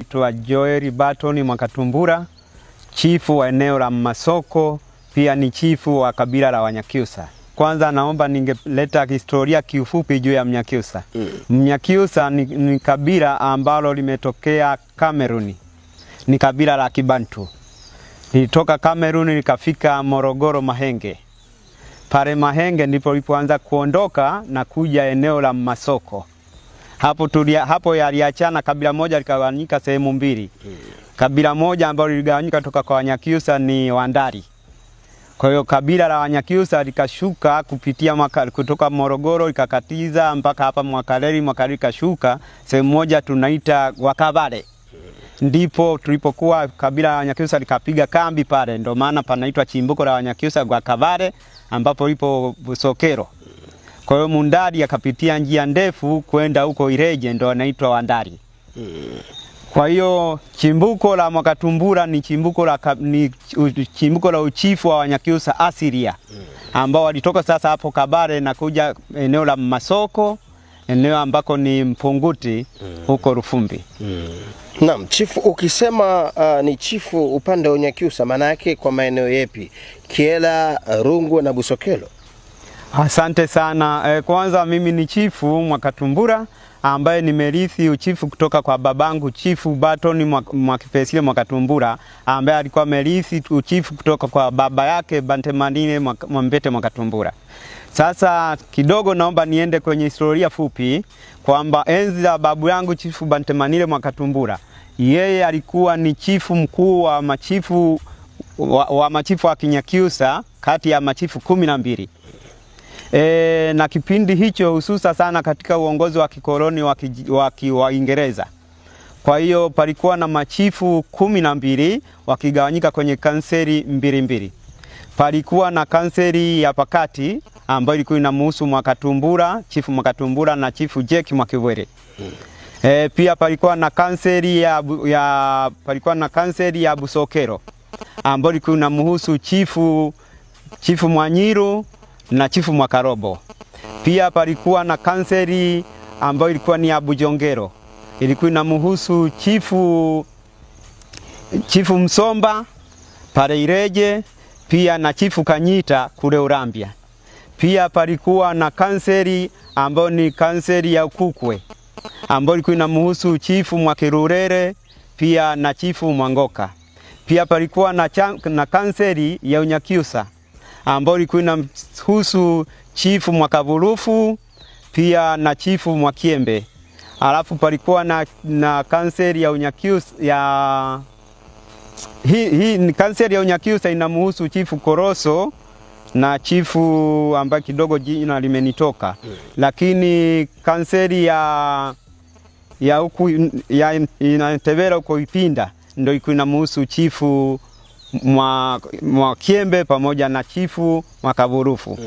Naitwa Joel Barton Mwakatumbura, chifu wa eneo la Masoko, pia ni chifu wa kabila la Wanyakyusa. Kwanza naomba ningeleta historia kiufupi juu ya Mnyakyusa. Mnyakyusa ni kabila ambalo limetokea Kameruni. Ni kabila la Kibantu. Lilitoka Kameruni likafika Morogoro Mahenge. Pale Mahenge ndipo lipoanza kuondoka na kuja eneo la Masoko. Hapo yaliachana, kabila moja likagawanyika sehemu mbili. Kabila moja ambalo liligawanyika toka kwa Wanyakyusa ni Wandari. Kwa hiyo kabila la Wanyakyusa likashuka kupitia kutoka Morogoro likakatiza mpaka hapa Mwakaleli kashuka sehemu moja tunaita Wakavale. Ndipo tulipokuwa kabila la Wanyakyusa likapiga kambi pale, ndio maana panaitwa chimbuko la Wanyakyusa Wakavale, ambapo lipo Busokero. Kwa hiyo Mundari akapitia njia ndefu kwenda huko Ileje, ndio anaitwa Wandari. Kwa hiyo chimbuko la Mwakatumbura ni chimbuko la uchifu wa Wanyakyusa asilia, ambao walitoka sasa hapo Kabare na kuja eneo la Masoko, eneo ambako ni Mpunguti huko Rufumbi. Naam, chifu, ukisema ni chifu upande wa Wanyakyusa, maana yake kwa maeneo yapi? Kyela, Rungwe na Busokelo? Asante sana. Kwanza mimi ni chifu Mwakatumbura ambaye nimerithi uchifu kutoka kwa babangu Chifu Barton Mwakipesile Mwakatumbura, ambaye alikuwa merithi uchifu kutoka kwa baba yake Bantemanile Mwambete Mwakatumbura. Sasa kidogo naomba niende kwenye historia fupi kwamba enzi za babu yangu Chifu Bantemanile Mwakatumbura, yeye alikuwa ni chifu mkuu wa machifu wa Kinyakyusa kati ya machifu 12. Na kipindi hicho hususa sana katika uongozi wa kikoloni wa Uingereza. Kwa hiyo palikuwa na machifu 12 wakigawanyika kwenye kanseri mbili. Palikuwa na kanseri ya pakati ambayo ilikuwa inamhusu Mwakatumbura, Chifu Mwakatumbura na Chifu Jeki Mwakibwere. Pia palikuwa na kanseri ya Busokero ambayo ilikuwa inamhusu Chifu Mwanyiru na Chifu Mwakarobo. Pia palikuwa na kanseri ambayo ilikuwa ni ya Bujongero. Ilikuwa inamhusu Chifu Msomba pale Ileje, pia na Chifu Kanyita kule Urambia. Pia palikuwa na kanseri ambayo ni kanseri ya Ukukwe ambayo ilikuwa inamhusu Chifu Mwakirurere pia na Chifu Mwangoka. Pia palikuwa na kanseri ya Unyakyusa ambayo ilikuwa inahusu Chifu Mwakaburufu pia na Chifu Mwakiembe. Alafu palikuwa na kanseri ya Unyakyusa hii ni kanseri ya Unyakyusa inamhusu Chifu Koroso na Chifu ambaye kidogo jina limenitoka. Lakini kanseri ya inatevera huko Ipinda ndio ilikuwa inamhusu Chifu Mwakiembe pamoja na Chifu Mwakaburufu.